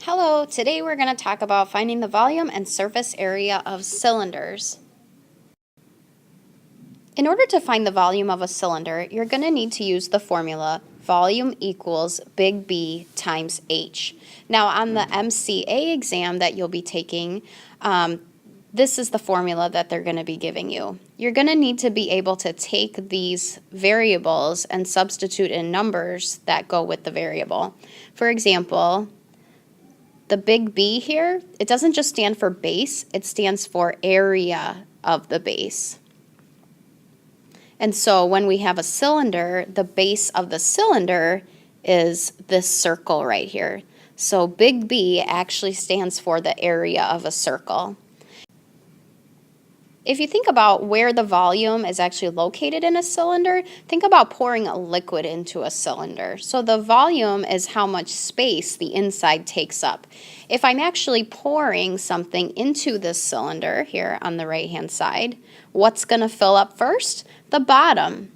Hello, today we're going to talk about finding the volume and surface area of cylinders. In order to find the volume of a cylinder, you're going to need to use the formula volume equals big B times H. Now on the MCA exam that you'll be taking, this is the formula that they're going to be giving you. You're going to need to be able to take these variables and substitute in numbers that go with the variable. For example, the big B here, it doesn't just stand for base, it stands for area of the base. And so when we have a cylinder, the base of the cylinder is this circle right here. So big B actually stands for the area of a circle. If you think about where the volume is actually located in a cylinder, think about pouring a liquid into a cylinder. So the volume is how much space the inside takes up. If I'm actually pouring something into this cylinder here on the right-hand side, what's going to fill up first? The bottom.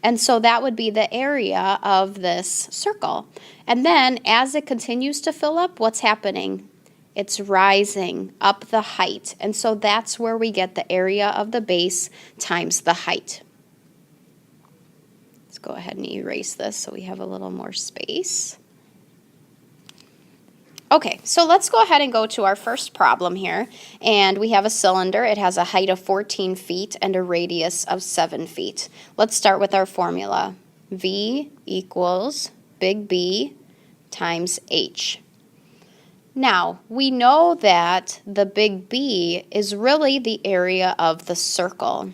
And so that would be the area of this circle. And then as it continues to fill up, what's happening? It's rising up the height. And so that's where we get the area of the base times the height. Let's go ahead and erase this so we have a little more space. Okay, so let's go ahead and go to our first problem here. And we have a cylinder. It has a height of 14 feet and a radius of 7 feet. Let's start with our formula. V equals big B times H. Now, we know that the big B is really the area of the circle.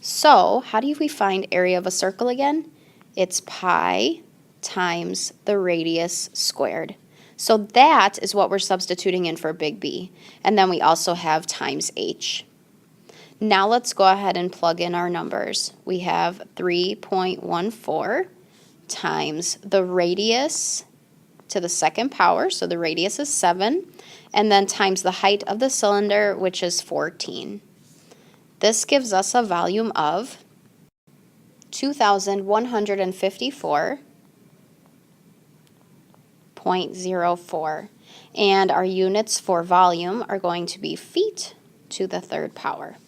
So, how do we find area of a circle again? It's pi times the radius squared. So that is what we're substituting in for big B. And then we also have times H. Now let's go ahead and plug in our numbers. We have 3.14 times the radius to the second power, so the radius is 7, and then times the height of the cylinder, which is 14. This gives us a volume of 2,154.04, and our units for volume are going to be feet to the third power.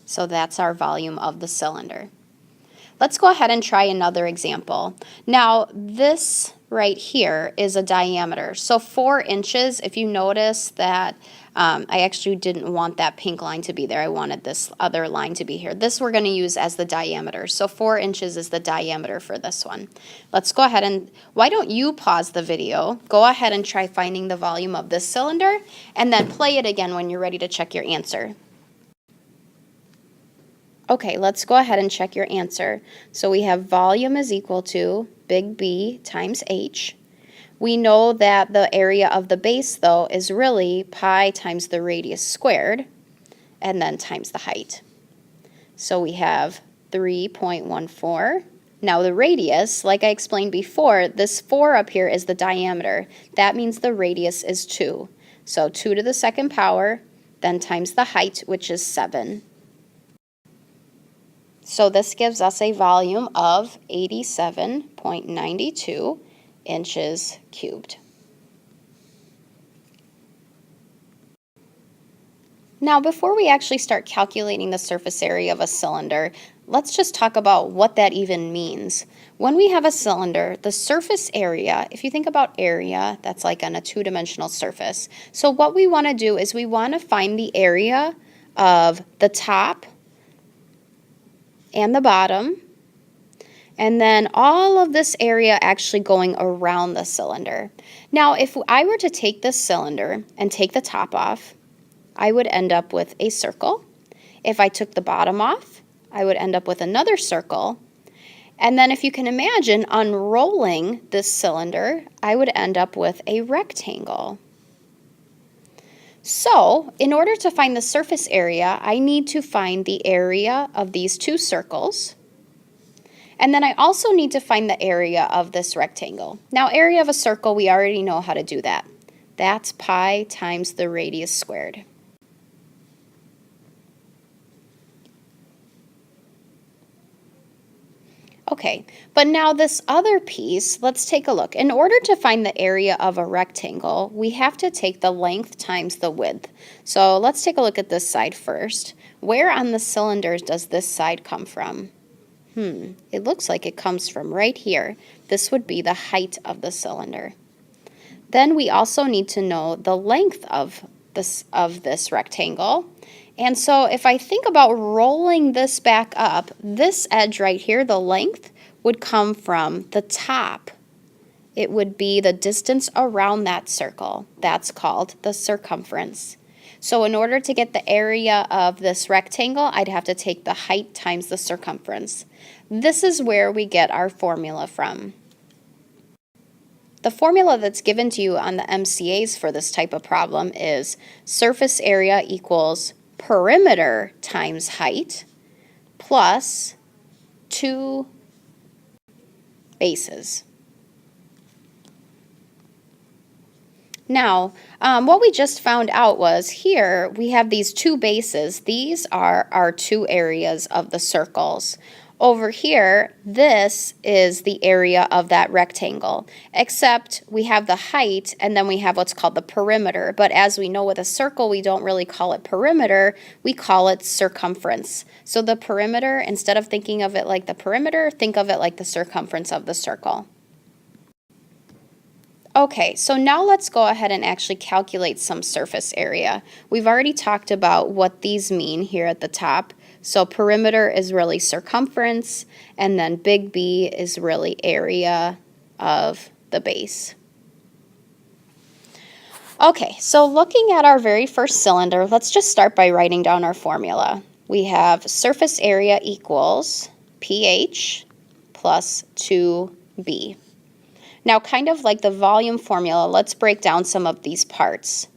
So that's our volume of the cylinder. Let's go ahead and try another example. Now, this right here is a diameter. So 4 inches, if you notice that I actually didn't want that pink line to be there. I wanted this other line to be here. This we're going to use as the diameter. So 4 inches is the diameter for this one. Let's go ahead and, why don't you pause the video, go ahead and try finding the volume of this cylinder, and then play it again when you're ready to check your answer. Okay, let's go ahead and check your answer. So we have volume is equal to big B times H. We know that the area of the base, though, is really pi times the radius squared, and then times the height. So we have 3.14. Now the radius, like I explained before, this 4 up here is the diameter. That means the radius is 2. So 2 to the second power, then times the height, which is 7. So this gives us a volume of 87.92 inches cubed. Now, before we actually start calculating the surface area of a cylinder, let's just talk about what that even means. When we have a cylinder, the surface area, if you think about area, that's like on a two-dimensional surface. So what we want to do is we want to find the area of the top and the bottom, and then all of this area actually going around the cylinder. Now, if I were to take this cylinder and take the top off, I would end up with a circle. If I took the bottom off, I would end up with another circle. And then if you can imagine unrolling this cylinder, I would end up with a rectangle. So, in order to find the surface area, I need to find the area of these two circles. And then I also need to find the area of this rectangle. Now, area of a circle, we already know how to do that. That's pi times the radius squared. Okay, but now this other piece, let's take a look. In order to find the area of a rectangle, we have to take the length times the width. So let's take a look at this side first. Where on the cylinders does this side come from? It looks like it comes from right here. This would be the height of the cylinder. Then we also need to know the length of this rectangle. And so if I think about rolling this back up, this edge right here, the length, would come from the top. It would be the distance around that circle. That's called the circumference. So in order to get the area of this rectangle, I'd have to take the height times the circumference. This is where we get our formula from. The formula that's given to you on the MCAs for this type of problem is surface area equals perimeter times height plus 2 bases. Now, what we just found out was here we have these 2 bases. These are our 2 areas of the circles. Over here, this is the area of that rectangle, except we have the height and then we have what's called the perimeter. But as we know with a circle, we don't really call it perimeter, we call it circumference. So the perimeter, instead of thinking of it like the perimeter, think of it like the circumference of the circle. Okay, so now let's go ahead and actually calculate some surface area. We've already talked about what these mean here at the top. So perimeter is really circumference, and then big B is really area of the base. Okay, so looking at our very first cylinder, let's just start by writing down our formula. We have surface area equals pH plus 2B. Now, kind of like the volume formula, let's break down some of these parts.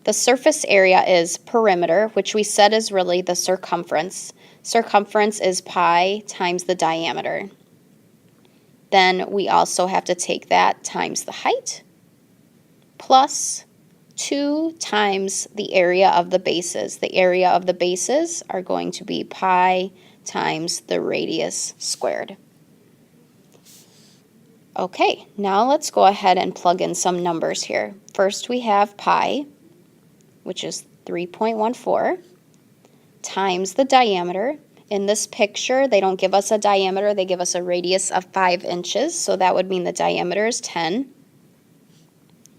The surface area is perimeter, which we said is really the circumference. Circumference is pi times the diameter. Then we also have to take that times the height plus 2 times the area of the bases. The area of the bases are going to be pi times the radius squared. Okay, now let's go ahead and plug in some numbers here. First we have pi, which is 3.14, times the diameter. In this picture, they don't give us a diameter, they give us a radius of 5 inches, so that would mean the diameter is 10,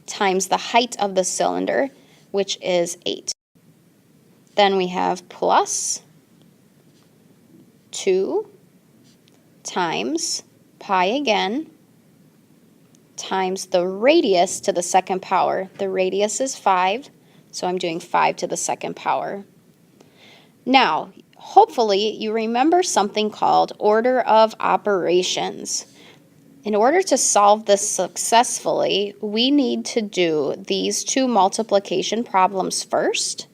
times the height of the cylinder, which is 8. Then we have plus 2 times pi again, times the radius to the second power. The radius is 5, so I'm doing 5 to the second power. Now, hopefully you remember something called order of operations. In order to solve this successfully, we need to do these 2 multiplication problems first,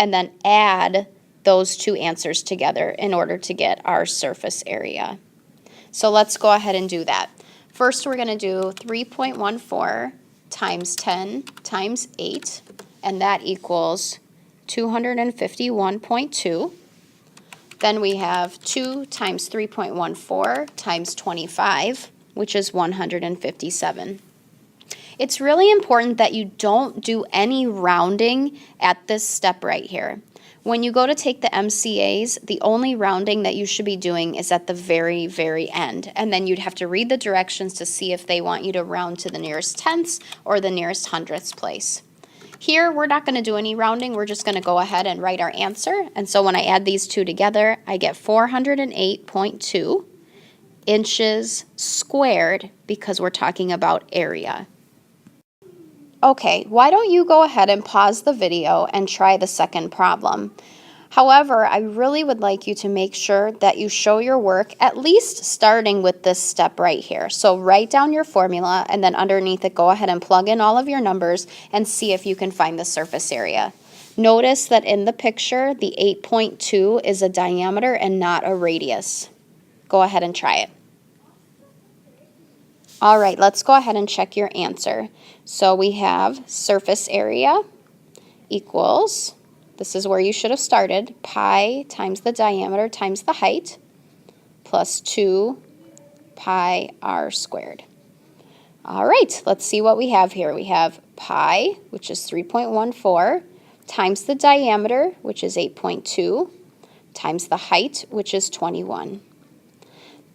and then add those 2 answers together in order to get our surface area. So let's go ahead and do that. First, we're going to do 3.14 times 10 times 8, and that equals 251.2. Then we have 2 times 3.14 times 25, which is 157. It's really important that you don't do any rounding at this step right here. When you go to take the MCAs, the only rounding that you should be doing is at the very, very end. And then you'd have to read the directions to see if they want you to round to the nearest tenths or the nearest hundredths place. Here, we're not going to do any rounding. We're just going to go ahead and write our answer. And so when I add these 2 together, I get 408.2 inches squared because we're talking about area. Okay, why don't you go ahead and pause the video and try the second problem. However, I really would like you to make sure that you show your work at least starting with this step right here. So write down your formula and then underneath it go ahead and plug in all of your numbers and see if you can find the surface area. Notice that in the picture the 8.2 is a diameter and not a radius. Go ahead and try it. All right, let's go ahead and check your answer. So we have surface area equals, this is where you should have started, pi times the diameter times the height, plus 2 pi r squared. All right, let's see what we have here. We have pi, which is 3.14, times the diameter, which is 8.2, times the height, which is 21.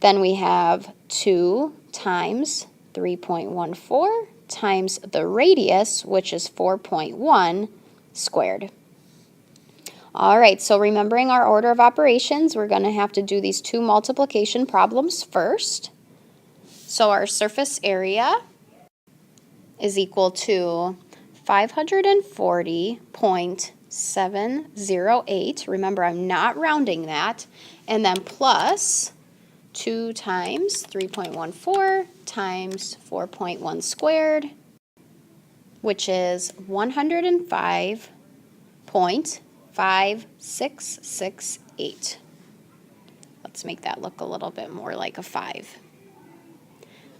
Then we have 2 times 3.14 times the radius, which is 4.1 squared. All right, so remembering our order of operations, we're going to have to do these two multiplication problems first. So our surface area is equal to 540.708. Remember, I'm not rounding that. And then plus 2 times 3.14 times 4.1 squared, which is 105.5668. Let's make that look a little bit more like a 5.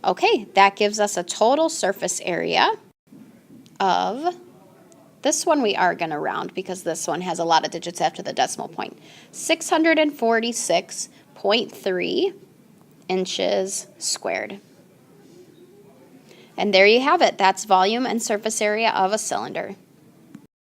Okay, that gives us a total surface area of, this one we are going to round because this one has a lot of digits after the decimal point, 646.3 inches squared. And there you have it. That's volume and surface area of a cylinder.